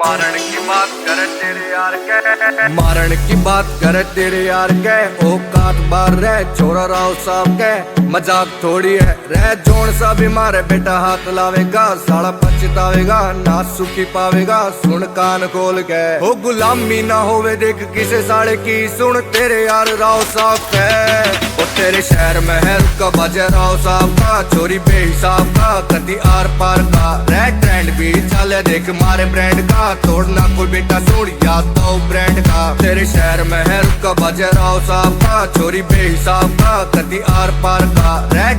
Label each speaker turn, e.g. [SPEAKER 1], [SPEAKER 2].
[SPEAKER 1] मारण की बात करे तेरे यार के, मारण की बात करे तेरे यार के। औकात बार रह छोरा राव साहब के, मजाक थोड़ी है रह जोन सा भी मारे बेटा हाथ लावेगा, साला पछतावेगा ना सुखी पावेगा। सुन कान खोल के हो गुलामी ना होवे देख किसे साले की, सुन तेरे यार राव साहब के। और तेरे शहर महल का बजे राव साहब का, चोरी बेहिसाब का कदी आर पार का, रह ट्रेंड भी चले देख मारे ब्रांड का, तोड़ना कोई बेटा छोड़ याद तो ब्रांड का। तेरे शहर महल का बजे राव साहब का, चोरी बेहिसाब का कदी आर पार का, रह